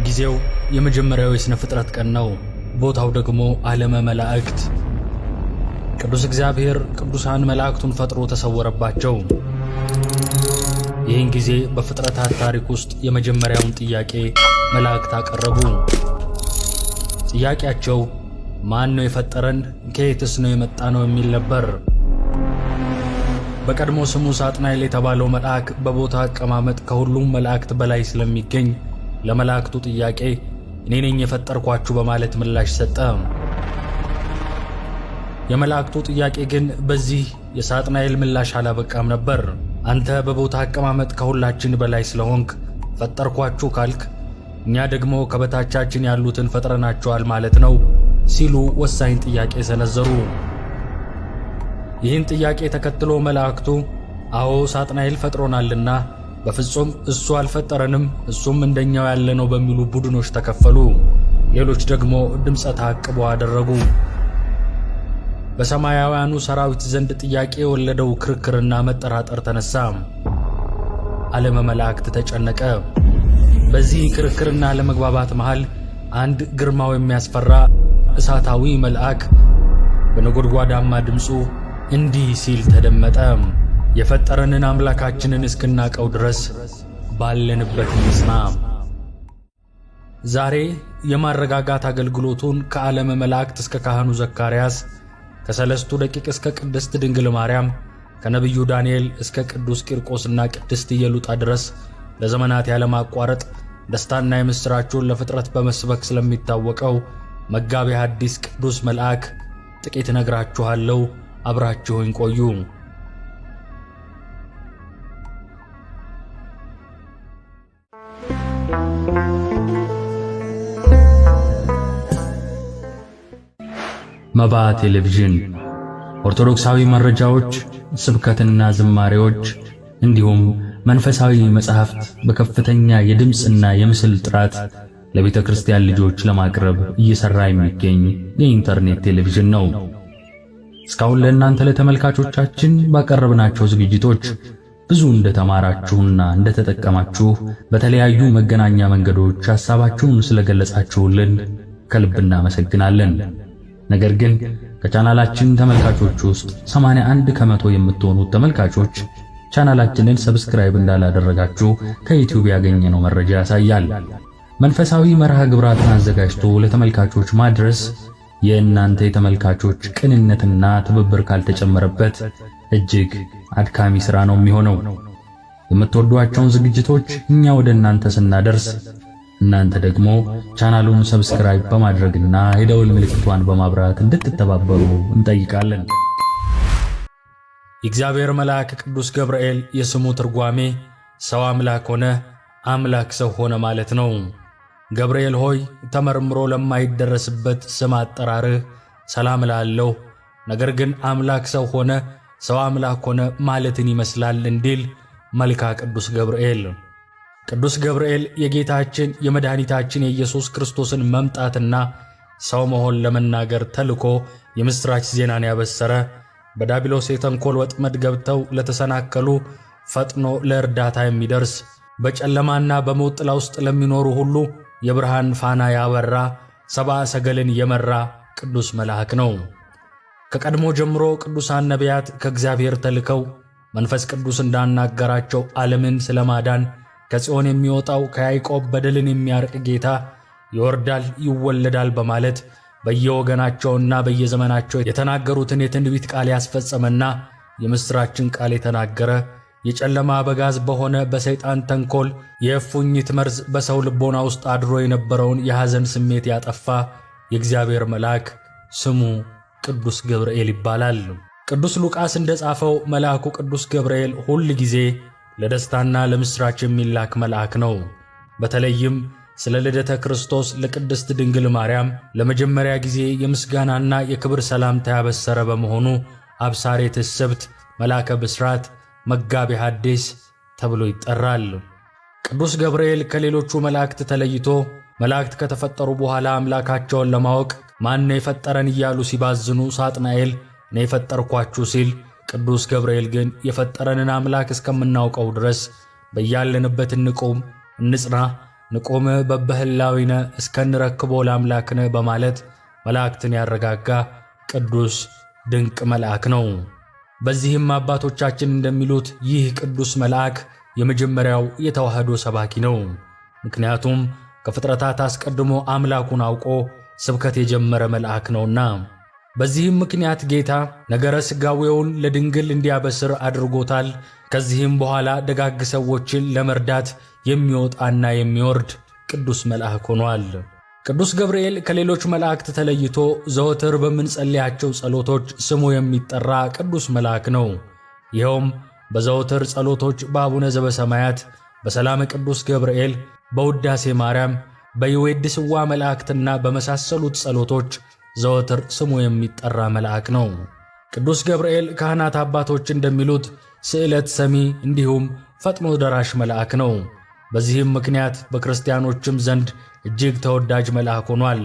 ጊዜው የመጀመሪያው የሥነ ፍጥረት ቀን ነው። ቦታው ደግሞ ዓለመ መላእክት። ቅዱስ እግዚአብሔር ቅዱሳን መላእክቱን ፈጥሮ ተሰወረባቸው። ይህን ጊዜ በፍጥረታት ታሪክ ውስጥ የመጀመሪያውን ጥያቄ መላእክት አቀረቡ። ጥያቄያቸው ማን ነው የፈጠረን? ከየትስ ነው የመጣ ነው የሚል ነበር። በቀድሞ ስሙ ሳጥናኤል የተባለው መልአክ በቦታ አቀማመጥ ከሁሉም መላእክት በላይ ስለሚገኝ ለመላእክቱ ጥያቄ እኔ ነኝ የፈጠርኳችሁ በማለት ምላሽ ሰጠ። የመላእክቱ ጥያቄ ግን በዚህ የሳጥናኤል ምላሽ አላበቃም ነበር። አንተ በቦታ አቀማመጥ ከሁላችን በላይ ስለሆንክ ፈጠርኳችሁ ካልክ እኛ ደግሞ ከበታቻችን ያሉትን ፈጥረናቸዋል ማለት ነው ሲሉ ወሳኝ ጥያቄ ሰነዘሩ። ይህን ጥያቄ ተከትሎ መላእክቱ አዎ ሳጥናኤል ፈጥሮናልና በፍጹም እሱ አልፈጠረንም፣ እሱም እንደኛው ያለ ነው በሚሉ ቡድኖች ተከፈሉ። ሌሎች ደግሞ ድምፀ ተአቅቦ አደረጉ። በሰማያውያኑ ሰራዊት ዘንድ ጥያቄ የወለደው ክርክርና መጠራጠር ተነሳ። ዓለመ መላእክት ተጨነቀ። በዚህ ክርክርና ለመግባባት መሃል አንድ ግርማው የሚያስፈራ እሳታዊ መልአክ በነጎድጓዳማ ድምፁ እንዲህ ሲል ተደመጠ። የፈጠረንን አምላካችንን እስክናቀው ድረስ ባለንበት እንጽና። ዛሬ የማረጋጋት አገልግሎቱን ከዓለመ መላእክት እስከ ካህኑ ዘካርያስ፣ ከሰለስቱ ደቂቅ እስከ ቅድስት ድንግል ማርያም፣ ከነቢዩ ዳንኤል እስከ ቅዱስ ቂርቆስና ቅድስት ኢየሉጣ ድረስ ለዘመናት ያለማቋረጥ ደስታና የምሥራቹን ለፍጥረት በመስበክ ስለሚታወቀው መጋቤ ሐዲስ ቅዱስ መልአክ ጥቂት እነግራችኋለሁ። አብራችሁኝ ቆዩ። መባ ቴሌቪዥን ኦርቶዶክሳዊ መረጃዎች፣ ስብከትና ዝማሬዎች እንዲሁም መንፈሳዊ መጻሕፍት በከፍተኛ የድምጽና የምስል ጥራት ለቤተ ክርስቲያን ልጆች ለማቅረብ እየሰራ የሚገኝ የኢንተርኔት ቴሌቪዥን ነው። እስካሁን ለእናንተ ለተመልካቾቻችን ባቀረብናቸው ዝግጅቶች ብዙ እንደተማራችሁና እንደተጠቀማችሁ በተለያዩ መገናኛ መንገዶች ሐሳባችሁን ስለገለጻችሁልን ከልብ እናመሰግናለን። ነገር ግን ከቻናላችን ተመልካቾች ውስጥ 81 ከመቶ የምትሆኑት ተመልካቾች ቻናላችንን ሰብስክራይብ እንዳላደረጋችሁ ከዩቲዩብ ያገኘነው መረጃ ያሳያል። መንፈሳዊ መርሃ ግብራትን አዘጋጅቶ ለተመልካቾች ማድረስ የእናንተ የተመልካቾች ቅንነትና ትብብር ካልተጨመረበት እጅግ አድካሚ ሥራ ነው የሚሆነው። የምትወዷቸውን ዝግጅቶች እኛ ወደ እናንተ ስናደርስ እናንተ ደግሞ ቻናሉን ሰብስክራይብ በማድረግና የደወል ምልክቷን በማብራት እንድትተባበሩ እንጠይቃለን። የእግዚአብሔር መልአክ ቅዱስ ገብርኤል የስሙ ትርጓሜ ሰው አምላክ ሆነ፣ አምላክ ሰው ሆነ ማለት ነው። ገብርኤል ሆይ ተመርምሮ ለማይደረስበት ስም አጠራርህ ሰላም እላለሁ። ነገር ግን አምላክ ሰው ሆነ፣ ሰው አምላክ ሆነ ማለትን ይመስላል እንዲል መልካ ቅዱስ ገብርኤል። ቅዱስ ገብርኤል የጌታችን የመድኃኒታችን የኢየሱስ ክርስቶስን መምጣትና ሰው መሆን ለመናገር ተልኮ የምሥራች ዜናን ያበሰረ፣ በዳቢሎስ የተንኰል ወጥመድ ገብተው ለተሰናከሉ ፈጥኖ ለእርዳታ የሚደርስ፣ በጨለማና በሞት ጥላ ውስጥ ለሚኖሩ ሁሉ የብርሃን ፋና ያበራ፣ ሰብአ ሰገልን የመራ ቅዱስ መልአክ ነው። ከቀድሞ ጀምሮ ቅዱሳን ነቢያት ከእግዚአብሔር ተልከው መንፈስ ቅዱስ እንዳናገራቸው ዓለምን ስለማዳን ከጽዮን የሚወጣው ከያዕቆብ በደልን የሚያርቅ ጌታ ይወርዳል ይወለዳል በማለት በየወገናቸውና በየዘመናቸው የተናገሩትን የትንቢት ቃል ያስፈጸመና የምሥራችን ቃል የተናገረ፣ የጨለማ አበጋዝ በሆነ በሰይጣን ተንኰል የእፉኝት መርዝ በሰው ልቦና ውስጥ አድሮ የነበረውን የሐዘን ስሜት ያጠፋ የእግዚአብሔር መልአክ ስሙ ቅዱስ ገብርኤል ይባላል። ቅዱስ ሉቃስ እንደጻፈው መልአኩ ቅዱስ ገብርኤል ሁል ጊዜ ለደስታና ለምሥራች የሚላክ መልአክ ነው። በተለይም ስለ ልደተ ክርስቶስ ለቅድስት ድንግል ማርያም ለመጀመሪያ ጊዜ የምስጋናና የክብር ሰላምታ ያበሰረ በመሆኑ አብሳሬ ትስብት፣ መልአከ ብስራት፣ መጋቤ ሐዲስ ተብሎ ይጠራል። ቅዱስ ገብርኤል ከሌሎቹ መላእክት ተለይቶ መላእክት ከተፈጠሩ በኋላ አምላካቸውን ለማወቅ ማን ነው የፈጠረን እያሉ ሲባዝኑ ሳጥናኤል እኔ የፈጠርኳችሁ ሲል፣ ቅዱስ ገብርኤል ግን የፈጠረንን አምላክ እስከምናውቀው ድረስ በያለንበት እንቁም፣ እንጽና፣ ንቁም በበህላዊነ እስከንረክቦ ለአምላክነ በማለት መላእክትን ያረጋጋ ቅዱስ ድንቅ መልአክ ነው። በዚህም አባቶቻችን እንደሚሉት ይህ ቅዱስ መልአክ የመጀመሪያው የተዋህዶ ሰባኪ ነው። ምክንያቱም ከፍጥረታት አስቀድሞ አምላኩን አውቆ ስብከት የጀመረ መልአክ ነውና። በዚህም ምክንያት ጌታ ነገረ ሥጋዌውን ለድንግል እንዲያበስር አድርጎታል። ከዚህም በኋላ ደጋግ ሰዎችን ለመርዳት የሚወጣና የሚወርድ ቅዱስ መልአክ ሆኗል። ቅዱስ ገብርኤል ከሌሎች መላእክት ተለይቶ ዘወትር በምንጸልያቸው ጸሎቶች ስሙ የሚጠራ ቅዱስ መልአክ ነው። ይኸውም በዘወትር ጸሎቶች በአቡነ ዘበሰማያት፣ በሰላም ቅዱስ ገብርኤል፣ በውዳሴ ማርያም፣ በይዌድስዋ መላእክትና በመሳሰሉት ጸሎቶች ዘወትር ስሙ የሚጠራ መልአክ ነው። ቅዱስ ገብርኤል ካህናት አባቶች እንደሚሉት ስዕለት ሰሚ እንዲሁም ፈጥኖ ደራሽ መልአክ ነው። በዚህም ምክንያት በክርስቲያኖችም ዘንድ እጅግ ተወዳጅ መልአክ ሆኗል።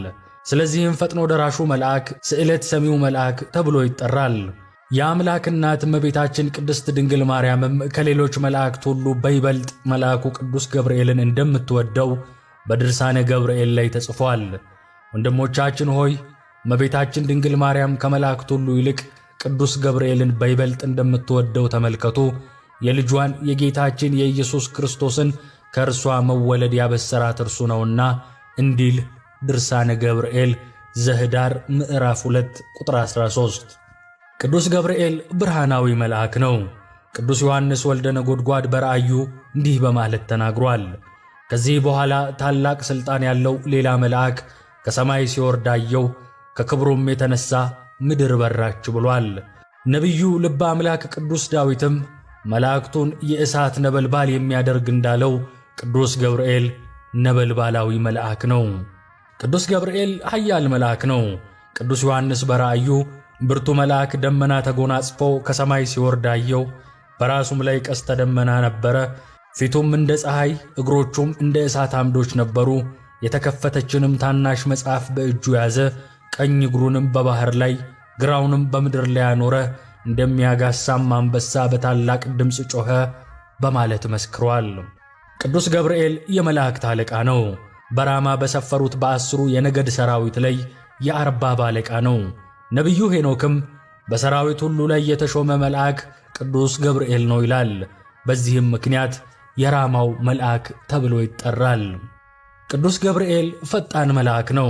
ስለዚህም ፈጥኖ ደራሹ መልአክ ስዕለት ሰሚው መልአክ ተብሎ ይጠራል። የአምላክ እናት እመቤታችን ቅድስት ድንግል ማርያምም ከሌሎች መላእክት ሁሉ በይበልጥ መልአኩ ቅዱስ ገብርኤልን እንደምትወደው በድርሳነ ገብርኤል ላይ ተጽፏል። ወንድሞቻችን ሆይ እመቤታችን ድንግል ማርያም ከመላእክት ሁሉ ይልቅ ቅዱስ ገብርኤልን በይበልጥ እንደምትወደው ተመልከቱ። የልጇን የጌታችን የኢየሱስ ክርስቶስን ከእርሷ መወለድ ያበሰራት እርሱ ነውና እንዲል ድርሳነ ገብርኤል ዘኅዳር ምዕራፍ 2 ቁጥር 13። ቅዱስ ገብርኤል ብርሃናዊ መልአክ ነው። ቅዱስ ዮሐንስ ወልደ ነጎድጓድ በራእዩ እንዲህ በማለት ተናግሯል። ከዚህ በኋላ ታላቅ ሥልጣን ያለው ሌላ መልአክ ከሰማይ ሲወርድ አየሁ፣ ከክብሩም የተነሣ ምድር በራች ብሏል። ነቢዩ ልበ አምላክ ቅዱስ ዳዊትም መላእክቱን የእሳት ነበልባል የሚያደርግ እንዳለው ቅዱስ ገብርኤል ነበልባላዊ መልአክ ነው። ቅዱስ ገብርኤል ኃያል መልአክ ነው። ቅዱስ ዮሐንስ በራእዩ ብርቱ መልአክ ደመና ተጎናጽፎ ከሰማይ ሲወርድ አየሁ፣ በራሱም ላይ ቀስተ ደመና ነበረ፣ ፊቱም እንደ ፀሐይ እግሮቹም እንደ እሳት አምዶች ነበሩ። የተከፈተችንም ታናሽ መጽሐፍ በእጁ ያዘ። ቀኝ እግሩንም በባሕር ላይ ግራውንም በምድር ላይ አኖረ። እንደሚያጋሳም አንበሳ በታላቅ ድምፅ ጮኸ በማለት መስክሯል። ቅዱስ ገብርኤል የመላእክት አለቃ ነው። በራማ በሰፈሩት በ10 የነገድ ሰራዊት ላይ የ40 አለቃ ነው። ነቢዩ ሄኖክም በሰራዊት ሁሉ ላይ የተሾመ መልአክ ቅዱስ ገብርኤል ነው ይላል። በዚህም ምክንያት የራማው መልአክ ተብሎ ይጠራል። ቅዱስ ገብርኤል ፈጣን መልአክ ነው።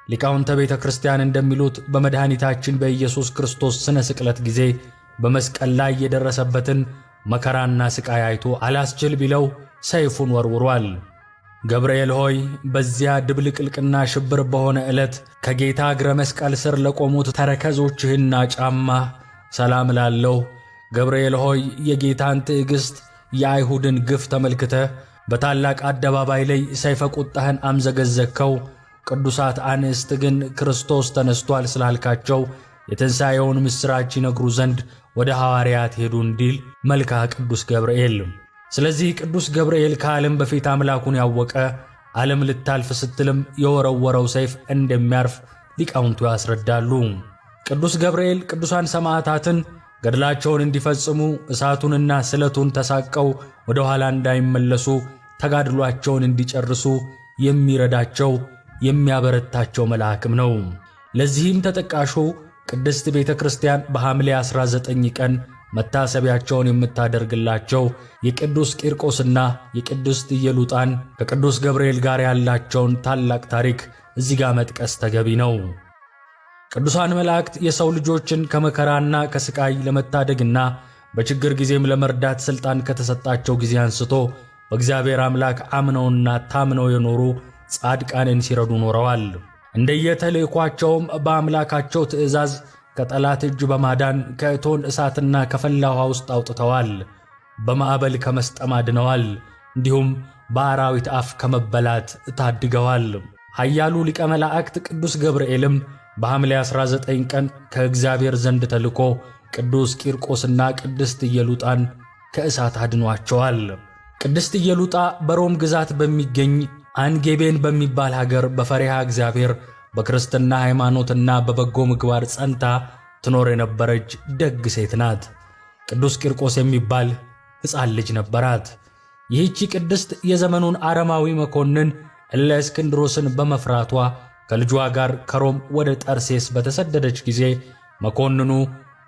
ሊቃውንተ ቤተ ክርስቲያን እንደሚሉት በመድኃኒታችን በኢየሱስ ክርስቶስ ስነ ስቅለት ጊዜ በመስቀል ላይ የደረሰበትን መከራና ሥቃይ አይቶ አላስችል ቢለው ሰይፉን ወርውሯል። ገብርኤል ሆይ በዚያ ድብልቅልቅና ሽብር በሆነ ዕለት ከጌታ እግረ መስቀል ስር ለቆሙት ተረከዞችህና ጫማ ሰላም ላለው ገብርኤል ሆይ የጌታን ትዕግሥት የአይሁድን ግፍ ተመልክተ በታላቅ አደባባይ ላይ ሰይፈ ቁጣህን አምዘገዘግከው። ቅዱሳት አንስት ግን ክርስቶስ ተነስቷል ስላልካቸው የትንሣኤውን ምስራች ይነግሩ ዘንድ ወደ ሐዋርያት ሄዱ እንዲል መልካ ቅዱስ ገብርኤል። ስለዚህ ቅዱስ ገብርኤል ከዓለም በፊት አምላኩን ያወቀ፣ ዓለም ልታልፍ ስትልም የወረወረው ሰይፍ እንደሚያርፍ ሊቃውንቱ ያስረዳሉ። ቅዱስ ገብርኤል ቅዱሳን ሰማዕታትን ገድላቸውን እንዲፈጽሙ እሳቱንና ስለቱን ተሳቀው ወደ ኋላ እንዳይመለሱ ተጋድሏቸውን እንዲጨርሱ የሚረዳቸው የሚያበረታቸው መልአክም ነው። ለዚህም ተጠቃሹ ቅድስት ቤተ ክርስቲያን በሐምሌ 19 ቀን መታሰቢያቸውን የምታደርግላቸው የቅዱስ ቂርቆስና የቅድስት ኢየሉጣን ከቅዱስ ገብርኤል ጋር ያላቸውን ታላቅ ታሪክ እዚህ ጋር መጥቀስ ተገቢ ነው። ቅዱሳን መላእክት የሰው ልጆችን ከመከራና ከስቃይ ለመታደግና በችግር ጊዜም ለመርዳት ሥልጣን ከተሰጣቸው ጊዜ አንስቶ በእግዚአብሔር አምላክ አምነውና ታምነው የኖሩ ጻድቃንን ሲረዱ ኖረዋል። እንደየተልእኳቸውም በአምላካቸው ትእዛዝ ከጠላት እጅ በማዳን ከእቶን እሳትና ከፈላ ውሃ ውስጥ አውጥተዋል። በማዕበል ከመስጠም አድነዋል። እንዲሁም በአራዊት አፍ ከመበላት ታድገዋል። ኃያሉ ሊቀ መላእክት ቅዱስ ገብርኤልም በሐምሌ 19 ቀን ከእግዚአብሔር ዘንድ ተልኮ ቅዱስ ቂርቆስና ቅድስት ኢየሉጣን ከእሳት አድኗቸዋል። ቅድስት ኢየሉጣ በሮም ግዛት በሚገኝ አንጌቤን በሚባል ሀገር በፈሪሃ እግዚአብሔር በክርስትና ሃይማኖትና በበጎ ምግባር ጸንታ ትኖር የነበረች ደግ ሴት ናት። ቅዱስ ቂርቆስ የሚባል ሕፃን ልጅ ነበራት። ይህቺ ቅድስት የዘመኑን አረማዊ መኮንን እለእስክንድሮስን በመፍራቷ ከልጇ ጋር ከሮም ወደ ጠርሴስ በተሰደደች ጊዜ መኮንኑ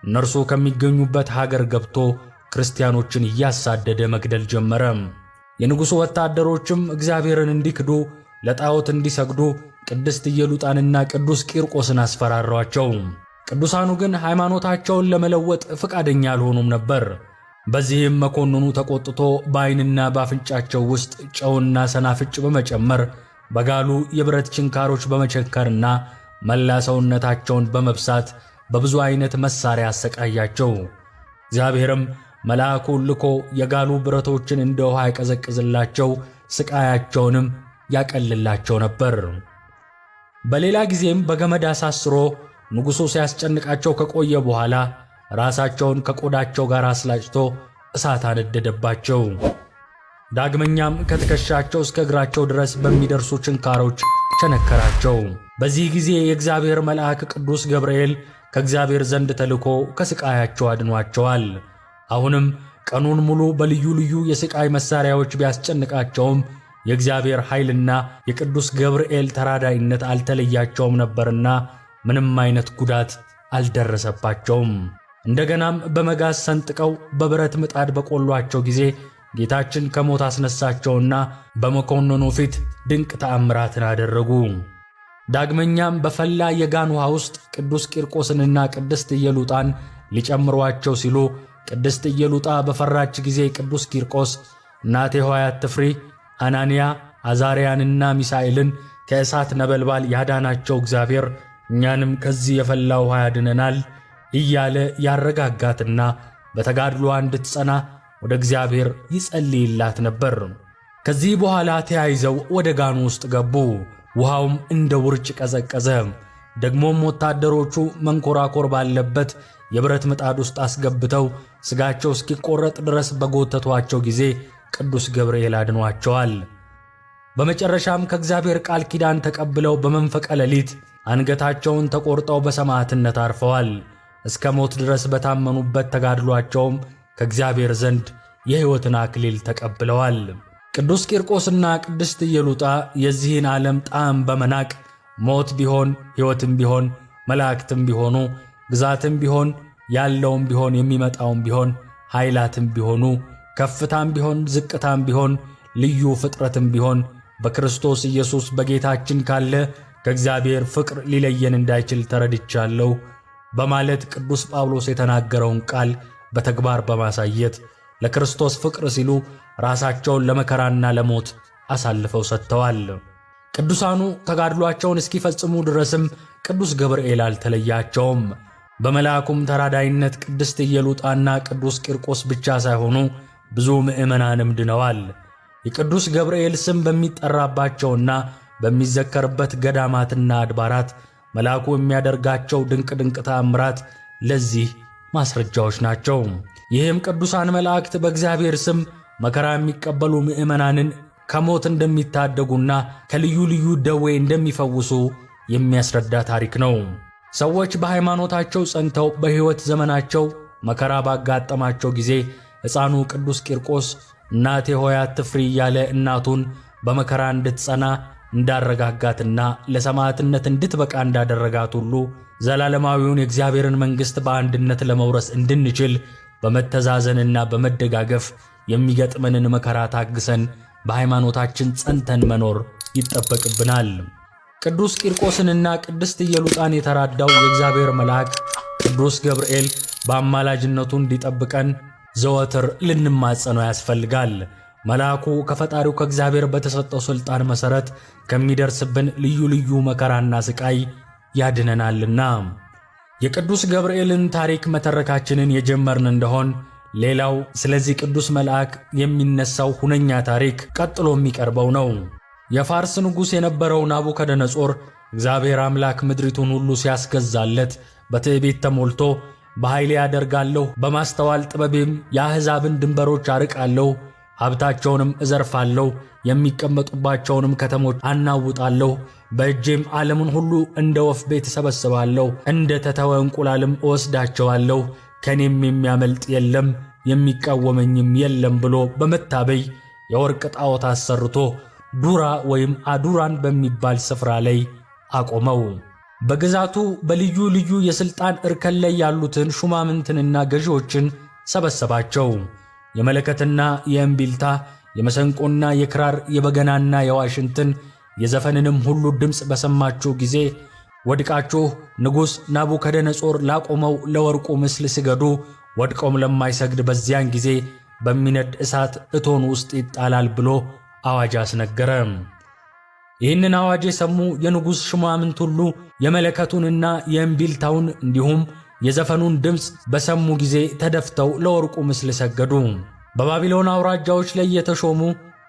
እነርሱ ከሚገኙበት ሀገር ገብቶ ክርስቲያኖችን እያሳደደ መግደል ጀመረ። የንጉሡ ወታደሮችም እግዚአብሔርን እንዲክዱ ለጣዖት እንዲሰግዱ ቅድስት ኢየሉጣንና ቅዱስ ቂርቆስን አስፈራሯቸው። ቅዱሳኑ ግን ሃይማኖታቸውን ለመለወጥ ፈቃደኛ አልሆኑም ነበር። በዚህም መኮንኑ ተቆጥቶ በዓይንና በአፍንጫቸው ውስጥ ጨውና ሰናፍጭ በመጨመር በጋሉ የብረት ችንካሮች በመቸንከርና መላ ሰውነታቸውን በመብሳት በብዙ ዓይነት መሳሪያ አሰቃያቸው። እግዚአብሔርም መልአኩን ልኮ የጋሉ ብረቶችን እንደ ውሃ ያቀዘቅዝላቸው፣ ስቃያቸውንም ያቀልላቸው ነበር። በሌላ ጊዜም በገመድ አሳስሮ ንጉሡ ሲያስጨንቃቸው ከቆየ በኋላ ራሳቸውን ከቆዳቸው ጋር አስላጭቶ እሳት አነደደባቸው። ዳግመኛም ከትከሻቸው እስከ እግራቸው ድረስ በሚደርሱ ችንካሮች ቸነከራቸው። በዚህ ጊዜ የእግዚአብሔር መልአክ ቅዱስ ገብርኤል ከእግዚአብሔር ዘንድ ተልኮ ከስቃያቸው አድኗቸዋል። አሁንም ቀኑን ሙሉ በልዩ ልዩ የስቃይ መሳሪያዎች ቢያስጨንቃቸውም የእግዚአብሔር ኃይልና የቅዱስ ገብርኤል ተራዳይነት አልተለያቸውም ነበርና ምንም ዓይነት ጉዳት አልደረሰባቸውም። እንደገናም በመጋዝ ሰንጥቀው በብረት ምጣድ በቆሏቸው ጊዜ ጌታችን ከሞት አስነሳቸውና በመኮንኑ ፊት ድንቅ ተአምራትን አደረጉ። ዳግመኛም በፈላ የጋን ውሃ ውስጥ ቅዱስ ቂርቆስንና ቅድስት ኢየሉጣን ሊጨምሯቸው ሲሉ ቅድስት ኢየሉጣ በፈራች ጊዜ ቅዱስ ቂርቆስ እናቴ ሆይ አትፍሪ፣ አናንያ አዛርያንና ሚሳኤልን ከእሳት ነበልባል ያዳናቸው እግዚአብሔር እኛንም ከዚህ የፈላ ውሃ ያድነናል እያለ ያረጋጋትና በተጋድሏ እንድትጸና ወደ እግዚአብሔር ይጸልይላት ነበር። ከዚህ በኋላ ተያይዘው ወደ ጋኑ ውስጥ ገቡ። ውሃውም እንደ ውርጭ ቀዘቀዘ። ደግሞም ወታደሮቹ መንኮራኮር ባለበት የብረት ምጣድ ውስጥ አስገብተው ሥጋቸው እስኪቆረጥ ድረስ በጎተቷቸው ጊዜ ቅዱስ ገብርኤል አድኗቸዋል። በመጨረሻም ከእግዚአብሔር ቃል ኪዳን ተቀብለው በመንፈቀ ሌሊት አንገታቸውን ተቆርጠው በሰማዕትነት አርፈዋል። እስከ ሞት ድረስ በታመኑበት ተጋድሏቸውም ከእግዚአብሔር ዘንድ የሕይወትን አክሊል ተቀብለዋል። ቅዱስ ቂርቆስና ቅድስት ኢየሉጣ የዚህን ዓለም ጣዕም በመናቅ ሞት ቢሆን ሕይወትም ቢሆን መላእክትም ቢሆኑ ግዛትም ቢሆን ያለውም ቢሆን የሚመጣውም ቢሆን ኃይላትም ቢሆኑ ከፍታም ቢሆን ዝቅታም ቢሆን ልዩ ፍጥረትም ቢሆን በክርስቶስ ኢየሱስ በጌታችን ካለ ከእግዚአብሔር ፍቅር ሊለየን እንዳይችል ተረድቻለሁ በማለት ቅዱስ ጳውሎስ የተናገረውን ቃል በተግባር በማሳየት ለክርስቶስ ፍቅር ሲሉ ራሳቸውን ለመከራና ለሞት አሳልፈው ሰጥተዋል። ቅዱሳኑ ተጋድሏቸውን እስኪፈጽሙ ድረስም ቅዱስ ገብርኤል አልተለያቸውም። በመልአኩም ተራዳይነት ቅድስት ኢየሉጣና ቅዱስ ቂርቆስ ብቻ ሳይሆኑ ብዙ ምዕመናንም ድነዋል። የቅዱስ ገብርኤል ስም በሚጠራባቸውና በሚዘከርበት ገዳማትና አድባራት መልአኩ የሚያደርጋቸው ድንቅ ድንቅ ተአምራት ለዚህ ማስረጃዎች ናቸው። ይህም ቅዱሳን መላእክት በእግዚአብሔር ስም መከራ የሚቀበሉ ምዕመናንን ከሞት እንደሚታደጉና ከልዩ ልዩ ደዌ እንደሚፈውሱ የሚያስረዳ ታሪክ ነው። ሰዎች በሃይማኖታቸው ጸንተው በሕይወት ዘመናቸው መከራ ባጋጠማቸው ጊዜ ሕፃኑ ቅዱስ ቂርቆስ እናቴ ሆይ አትፍሪ እያለ እናቱን በመከራ እንድትጸና እንዳረጋጋትና ለሰማዕትነት እንድትበቃ እንዳደረጋት ሁሉ ዘላለማዊውን የእግዚአብሔርን መንግሥት በአንድነት ለመውረስ እንድንችል በመተዛዘንና በመደጋገፍ የሚገጥመንን መከራ ታግሰን በሃይማኖታችን ጸንተን መኖር ይጠበቅብናል። ቅዱስ ቂርቆስንና ቅድስት ኢየሉጣን የተራዳው የእግዚአብሔር መልአክ ቅዱስ ገብርኤል በአማላጅነቱ እንዲጠብቀን ዘወትር ልንማጸነው ያስፈልጋል። መልአኩ ከፈጣሪው ከእግዚአብሔር በተሰጠው ሥልጣን መሠረት ከሚደርስብን ልዩ ልዩ መከራና ሥቃይ ያድነናልና። የቅዱስ ገብርኤልን ታሪክ መተረካችንን የጀመርን እንደሆን ሌላው ስለዚህ ቅዱስ መልአክ የሚነሳው ሁነኛ ታሪክ ቀጥሎ የሚቀርበው ነው። የፋርስ ንጉሥ የነበረው ናቡከደነጾር እግዚአብሔር አምላክ ምድሪቱን ሁሉ ሲያስገዛለት በትዕቢት ተሞልቶ በኃይሌ ያደርጋለሁ፣ በማስተዋል ጥበቤም የአሕዛብን ድንበሮች አርቃለሁ፣ ሀብታቸውንም እዘርፋለሁ፣ የሚቀመጡባቸውንም ከተሞች አናውጣለሁ፣ በእጄም ዓለምን ሁሉ እንደ ወፍ ቤት እሰበስባለሁ፣ እንደ ተተወ እንቁላልም የወርቅ ጣዖት አሰርቶ ዱራ ወይም አዱራን በሚባል ስፍራ ላይ አቆመው። በግዛቱ በልዩ ልዩ የሥልጣን እርከን ላይ ያሉትን ሹማምንትንና ገዢዎችን ሰበሰባቸው። የመለከትና የእምቢልታ፣ የመሰንቆና የክራር፣ የበገናና የዋሽንትን የዘፈንንም ሁሉ ድምፅ በሰማችሁ ጊዜ ወድቃችሁ ንጉሥ ናቡከደነጾር ላቆመው ለወርቁ ምስል ስገዱ፣ ወድቆም ለማይሰግድ በዚያን ጊዜ በሚነድ እሳት እቶን ውስጥ ይጣላል ብሎ አዋጅ አስነገረ። ይህንን አዋጅ የሰሙ የንጉሥ ሹማምንት ሁሉ የመለከቱንና የእምቢልታውን እንዲሁም የዘፈኑን ድምፅ በሰሙ ጊዜ ተደፍተው ለወርቁ ምስል ሰገዱ። በባቢሎን አውራጃዎች ላይ የተሾሙ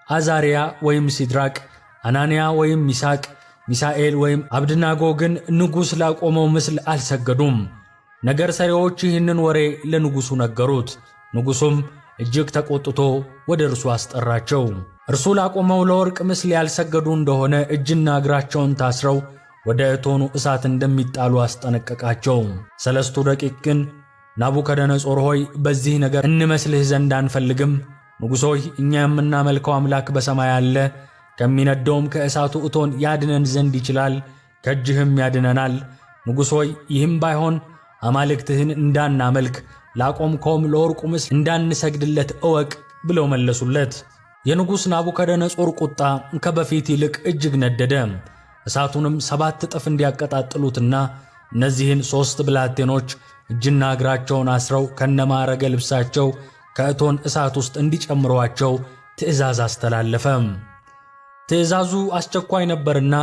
አዛርያ ወይም ሲድራቅ፣ አናንያ ወይም ሚሳቅ፣ ሚሳኤል ወይም አብድናጎ ግን ንጉሥ ላቆመው ምስል አልሰገዱም። ነገር ሰሪዎች ይህንን ወሬ ለንጉሡ ነገሩት። ንጉሡም እጅግ ተቆጥቶ ወደ እርሱ አስጠራቸው። እርሱ ላቆመው ለወርቅ ምስል ያልሰገዱ እንደሆነ እጅና እግራቸውን ታስረው ወደ እቶኑ እሳት እንደሚጣሉ አስጠነቀቃቸው። ሰለስቱ ደቂቅ ግን ናቡከደነጾር ሆይ በዚህ ነገር እንመስልህ ዘንድ አንፈልግም። ንጉሥ ሆይ እኛ የምናመልከው አምላክ በሰማይ አለ፣ ከሚነደውም ከእሳቱ እቶን ያድነን ዘንድ ይችላል፣ ከእጅህም ያድነናል። ንጉሥ ሆይ ይህም ባይሆን አማልክትህን እንዳናመልክ ላቆምከውም ለወርቁ ምስል እንዳንሰግድለት እወቅ ብለው መለሱለት። የንጉሥ ናቡከደነጾር ቁጣ ከበፊት ይልቅ እጅግ ነደደ። እሳቱንም 7 እጥፍ እንዲያቀጣጥሉትና እነዚህን 3 ብላቴኖች እጅና እግራቸውን አስረው ከነማዕረገ ልብሳቸው ከእቶን እሳት ውስጥ እንዲጨምሯቸው ትእዛዝ አስተላለፈ። ትእዛዙ አስቸኳይ ነበርና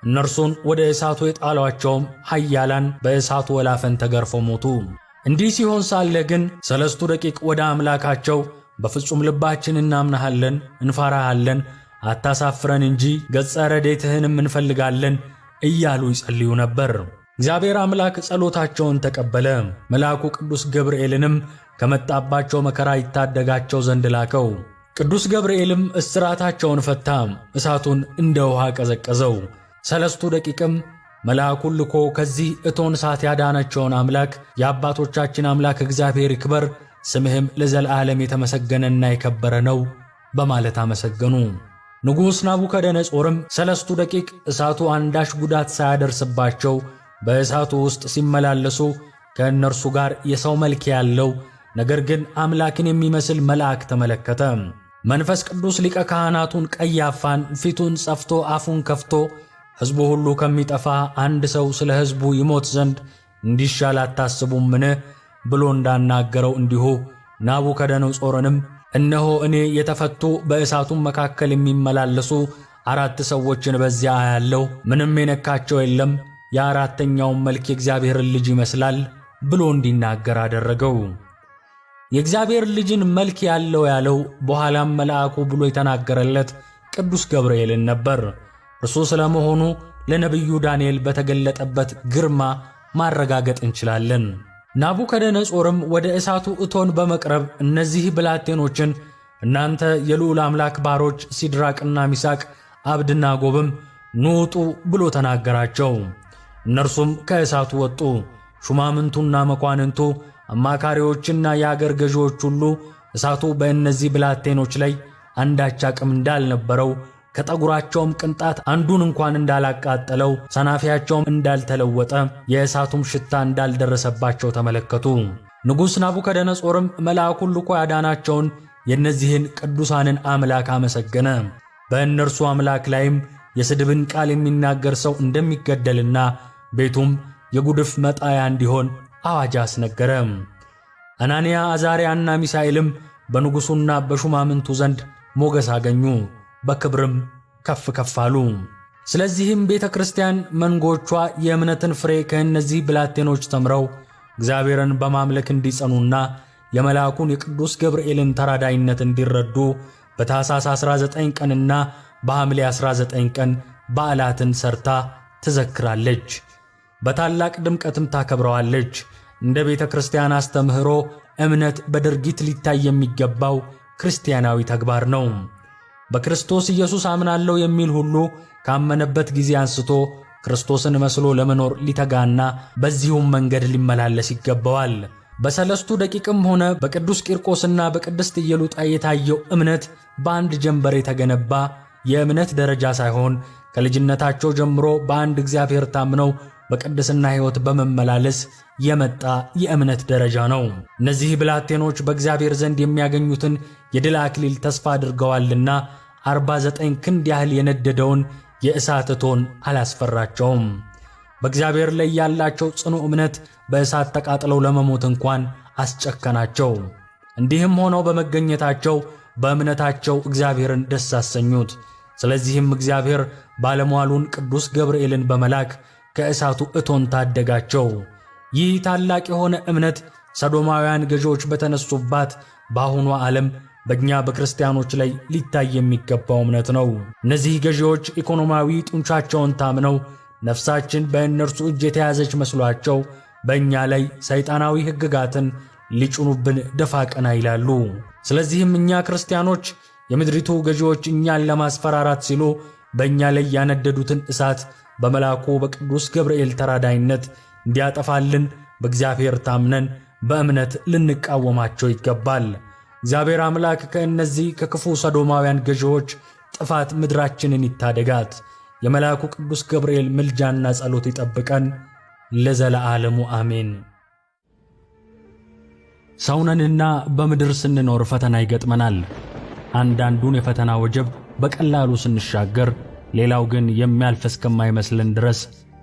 እነርሱን ወደ እሳቱ የጣሏቸውም ኃያላን በእሳቱ ወላፈን ተገርፈው ሞቱ። እንዲህ ሲሆን ሳለ ግን ሰለስቱ ደቂቅ ወደ አምላካቸው በፍጹም ልባችን እናምናሃለን፣ እንፈራሃለን፣ አታሳፍረን እንጂ ገጸ ረድኤትህንም እንፈልጋለን እያሉ ይጸልዩ ነበር። እግዚአብሔር አምላክ ጸሎታቸውን ተቀበለ። መልአኩ ቅዱስ ገብርኤልንም ከመጣባቸው መከራ ይታደጋቸው ዘንድ ላከው። ቅዱስ ገብርኤልም እስራታቸውን ፈታ፣ እሳቱን እንደ ውሃ ቀዘቀዘው። ሰለስቱ ደቂቅም መልአኩን ልኮ ከዚህ እቶን እሳት ያዳናቸውን አምላክ የአባቶቻችን አምላክ እግዚአብሔር ይክበር፣ ስምህም ለዘላለም የተመሰገነና የከበረ ነው በማለት አመሰገኑ። ንጉሥ ናቡከደነጾርም ሰለስቱ ደቂቅ እሳቱ አንዳች ጉዳት ሳያደርስባቸው በእሳቱ ውስጥ ሲመላለሱ ከእነርሱ ጋር የሰው መልክ ያለው ነገር ግን አምላክን የሚመስል መልአክ ተመለከተ። መንፈስ ቅዱስ ሊቀ ካህናቱን ቀያፋን ፊቱን ጸፍቶ አፉን ከፍቶ ሕዝቡ ሁሉ ከሚጠፋ አንድ ሰው ስለ ሕዝቡ ይሞት ዘንድ እንዲሻል አታስቡምን ብሎ እንዳናገረው እንዲሁ ናቡከደነጾርንም እነሆ እኔ የተፈቱ በእሳቱም መካከል የሚመላለሱ 4 ሰዎችን በዚያ አያለሁ፣ ምንም የነካቸው የለም፣ የአራተኛውም መልክ የእግዚአብሔርን ልጅ ይመስላል ብሎ እንዲናገር አደረገው። የእግዚአብሔር ልጅን መልክ ያለው ያለው በኋላም መልአኩ ብሎ የተናገረለት ቅዱስ ገብርኤልን ነበር። እርሱ ስለመሆኑ ለነቢዩ ዳንኤል በተገለጠበት ግርማ ማረጋገጥ እንችላለን። ናቡከደነጾርም ወደ እሳቱ እቶን በመቅረብ እነዚህ ብላቴኖችን እናንተ የልዑል አምላክ ባሮች ሲድራቅና ሚሳቅ አብድናጎብም ኑ ውጡ ብሎ ተናገራቸው። እነርሱም ከእሳቱ ወጡ። ሹማምንቱና መኳንንቱ፣ አማካሪዎችና የአገር ገዢዎች ሁሉ እሳቱ በእነዚህ ብላቴኖች ላይ አንዳች አቅም እንዳልነበረው ከጠጉራቸውም ቅንጣት አንዱን እንኳን እንዳላቃጠለው ሰናፊያቸውም እንዳልተለወጠ የእሳቱም ሽታ እንዳልደረሰባቸው ተመለከቱ። ንጉሥ ናቡከደነጾርም መልአኩን ልኮ ያዳናቸውን የእነዚህን ቅዱሳንን አምላክ አመሰገነ። በእነርሱ አምላክ ላይም የስድብን ቃል የሚናገር ሰው እንደሚገደልና ቤቱም የጉድፍ መጣያ እንዲሆን አዋጅ አስነገረ። አናንያ፣ አዛርያና ሚሳኤልም በንጉሡና በሹማምንቱ ዘንድ ሞገስ አገኙ፣ በክብርም ከፍ ከፍ አሉ። ስለዚህም ቤተ ክርስቲያን መንጎቿ የእምነትን ፍሬ ከእነዚህ ብላቴኖች ተምረው እግዚአብሔርን በማምለክ እንዲጸኑና የመልአኩን የቅዱስ ገብርኤልን ተራዳይነት እንዲረዱ በታኅሳስ 19 ቀንና በሐምሌ 19 ቀን በዓላትን ሰርታ ትዘክራለች። በታላቅ ድምቀትም ታከብረዋለች። እንደ ቤተ ክርስቲያን አስተምህሮ እምነት በድርጊት ሊታይ የሚገባው ክርስቲያናዊ ተግባር ነው። በክርስቶስ ኢየሱስ አምናለሁ የሚል ሁሉ ካመነበት ጊዜ አንስቶ ክርስቶስን መስሎ ለመኖር ሊተጋና በዚሁም መንገድ ሊመላለስ ይገባዋል። በሰለስቱ ደቂቅም ሆነ በቅዱስ ቂርቆስና በቅድስት ኢየሉጣ የታየው እምነት በአንድ ጀንበር የተገነባ የእምነት ደረጃ ሳይሆን ከልጅነታቸው ጀምሮ በአንድ እግዚአብሔር ታምነው በቅድስና ሕይወት በመመላለስ የመጣ የእምነት ደረጃ ነው። እነዚህ ብላቴኖች በእግዚአብሔር ዘንድ የሚያገኙትን የድል አክሊል ተስፋ አድርገዋልና 49 ክንድ ያህል የነደደውን የእሳት እቶን አላስፈራቸውም። በእግዚአብሔር ላይ ያላቸው ጽኑ እምነት በእሳት ተቃጥለው ለመሞት እንኳን አስጨከናቸው። እንዲህም ሆነው በመገኘታቸው በእምነታቸው እግዚአብሔርን ደስ አሰኙት። ስለዚህም እግዚአብሔር ባለሟሉን ቅዱስ ገብርኤልን በመላክ ከእሳቱ እቶን ታደጋቸው። ይህ ታላቅ የሆነ እምነት ሰዶማውያን ገዢዎች በተነሱባት በአሁኗ ዓለም በእኛ በክርስቲያኖች ላይ ሊታይ የሚገባው እምነት ነው። እነዚህ ገዢዎች ኢኮኖሚያዊ ጡንቻቸውን ታምነው ነፍሳችን በእነርሱ እጅ የተያዘች መስሏቸው በእኛ ላይ ሰይጣናዊ ሕግጋትን ሊጭኑብን ደፋ ቀና ይላሉ። ስለዚህም እኛ ክርስቲያኖች የምድሪቱ ገዢዎች እኛን ለማስፈራራት ሲሉ በእኛ ላይ ያነደዱትን እሳት በመልአኩ በቅዱስ ገብርኤል ተራዳይነት እንዲያጠፋልን በእግዚአብሔር ታምነን በእምነት ልንቃወማቸው ይገባል። እግዚአብሔር አምላክ ከእነዚህ ከክፉ ሰዶማውያን ገዢዎች ጥፋት ምድራችንን ይታደጋት። የመልአኩ ቅዱስ ገብርኤል ምልጃና ጸሎት ይጠብቀን ለዘለዓለሙ አሜን። ሰውነንና በምድር ስንኖር ፈተና ይገጥመናል። አንዳንዱን የፈተና ወጀብ በቀላሉ ስንሻገር፣ ሌላው ግን የሚያልፍ እስከማይመስልን ድረስ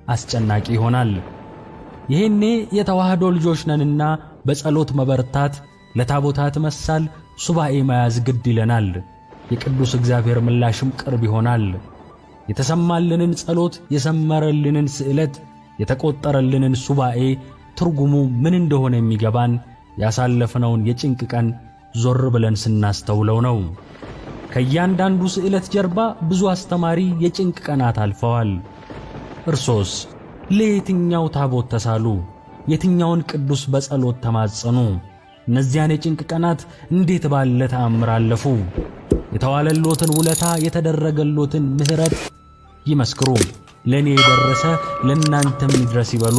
አስጨናቂ ይሆናል። ይህኔ የተዋህዶ ልጆች ነንና በጸሎት መበርታት፣ ለታቦታት መሳል፣ ሱባኤ መያዝ ግድ ይለናል። የቅዱስ እግዚአብሔር ምላሽም ቅርብ ይሆናል። የተሰማልንን ጸሎት፣ የሰመረልንን ስዕለት፣ የተቆጠረልንን ሱባኤ ትርጉሙ ምን እንደሆነ የሚገባን ያሳለፍነውን የጭንቅ ቀን ዞር ብለን ስናስተውለው ነው። ከእያንዳንዱ ስዕለት ጀርባ ብዙ አስተማሪ የጭንቅ ቀናት አልፈዋል። እርሶስ ለየትኛው ታቦት ተሳሉ? የትኛውን ቅዱስ በጸሎት ተማጸኑ? እነዚያን የጭንቅ ቀናት እንዴት ባለ ተአምር አለፉ? የተዋለሎትን ውለታ፣ የተደረገሎትን ምሕረት ይመስክሩ። ለእኔ የደረሰ ለእናንተም ይድረስ ይበሉ።